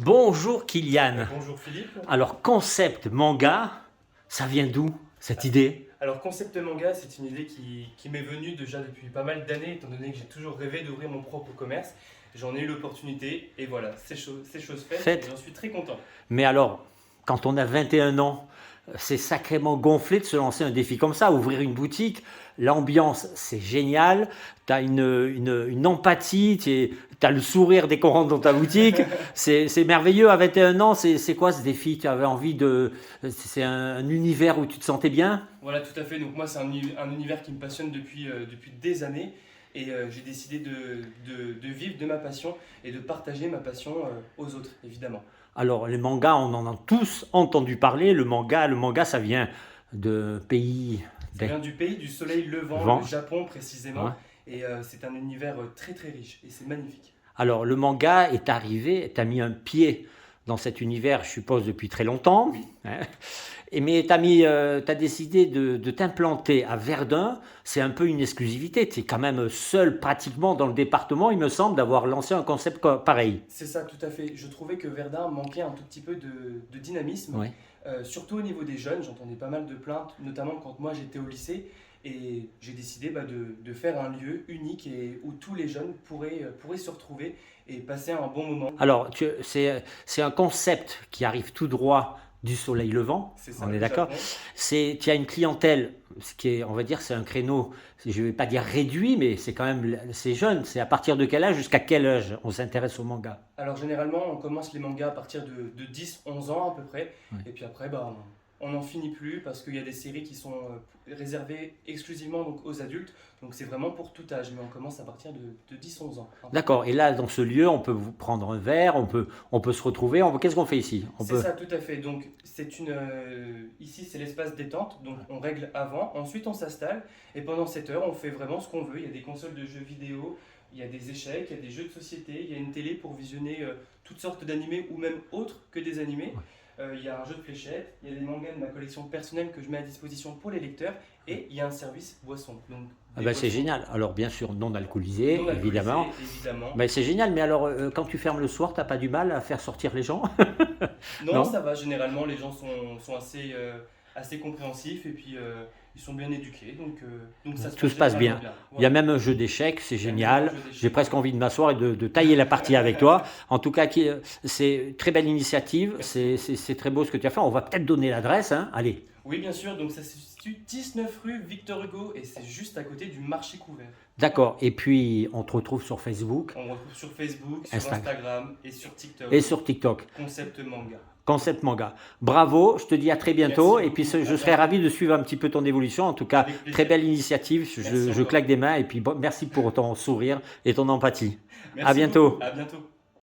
Bonjour Kylian. Bonjour Philippe. Alors concept manga, ça vient d'où cette idée? Alors concept manga, c'est une idée qui m'est venue déjà depuis pas mal d'années, étant donné que j'ai toujours rêvé d'ouvrir mon propre commerce. J'en ai eu l'opportunité et voilà, c'est chose faite et j'en suis très content. Mais alors, quand on a 21 ans, c'est sacrément gonflé de se lancer un défi comme ça, ouvrir une boutique. L'ambiance, c'est génial. Tu as une empathie, tu as le sourire dès qu'on rentre dans ta boutique. C'est merveilleux. À 21 ans, c'est quoi ce défi? Tu avais envie de. C'est un univers où tu te sentais bien? Voilà, tout à fait. Donc moi, c'est un univers qui me passionne depuis des années et j'ai décidé de vivre de ma passion et de partager ma passion aux autres, évidemment. Alors, les mangas, on en a tous entendu parler. Le manga, ça vient de pays Ça vient du pays du soleil levant, vent. le Japon précisément, Ouais. et c'est un univers très très riche et c'est magnifique. Alors, le manga est arrivé, tu as mis un pied dans cet univers, je suppose, depuis très longtemps. Oui. Hein. Mais tu as décidé de t'implanter à Verdun. C'est un peu une exclusivité. Tu es quand même seul pratiquement dans le département, il me semble, d'avoir lancé un concept pareil. C'est ça, tout à fait. Je trouvais que Verdun manquait un tout petit peu de dynamisme, Ouais. surtout au niveau des jeunes. J'entendais pas mal de plaintes, notamment quand moi j'étais au lycée, et j'ai décidé de faire un lieu unique et où tous les jeunes pourraient se retrouver et passer un bon moment. Alors, c'est un concept qui arrive tout droit du soleil levant, C'est ça, on est le d'accord. Japon. Tu as une clientèle, ce qui est, on va dire, c'est un créneau, je ne vais pas dire réduit, mais c'est quand même, c'est jeune. C'est à partir de quel âge jusqu'à quel âge on s'intéresse au manga? Alors généralement, on commence les mangas à partir de 10-11 ans à peu près, Ouais. et puis après, bah, on n'en finit plus parce qu'il y a des séries qui sont réservées exclusivement donc, aux adultes, donc c'est vraiment pour tout âge, mais on commence à partir de 10-11 ans. D'accord. Et là, dans ce lieu, on peut vous prendre un verre, on peut se retrouver. Qu'est-ce qu'on fait ici? C'est ça, tout à fait. Donc, ici, c'est l'espace détente. Donc, on règle avant. Ensuite, on s'installe. Et pendant cette heure, on fait vraiment ce qu'on veut. Il y a des consoles de jeux vidéo, il y a des échecs, il y a des jeux de société, il y a une télé pour visionner toutes sortes d'animés ou même autres que des animés. Il y a un jeu de fléchettes, il y a des mangas de ma collection personnelle que je mets à disposition pour les lecteurs. Et il y a un service boisson. Donc, Ah des ben, c'est boissons génial. Alors, bien sûr, non alcoolisé, non alcoolisées, évidemment. évidemment. Ben, c'est génial. Mais alors, quand tu fermes le soir, t'as pas du mal à faire sortir les gens? Non, Non? ça va. Généralement, les gens sont assez compréhensifs et puis ils sont bien éduqués. Donc ça se Tout passe se passe généralement bien. bien. Il y a Voilà. même un jeu d'échecs, c'est Il y a même génial. un jeu J'ai d'échecs. presque envie de m'asseoir et de tailler la partie avec toi. En tout cas, c'est une très belle initiative. Merci. C'est très beau ce que tu as fait. On va peut-être donner l'adresse, hein. Allez. Oui, bien sûr. Donc ça se situe 19 rue Victor Hugo et c'est juste à côté du marché couvert. D'accord. Et puis, on te retrouve sur Facebook, On retrouve sur Facebook, sur Instagram Instagram et sur TikTok. et sur TikTok. Concept manga. Concept Manga. Bravo, je te dis à très bientôt. Merci Et puis, beaucoup. je À serais bientôt. ravi de suivre un petit peu ton évolution. En tout cas, Avec très plaisir. belle initiative. Merci Je encore. claque des mains. Et puis, merci pour ton sourire et ton empathie. À Merci bientôt. beaucoup. À bientôt.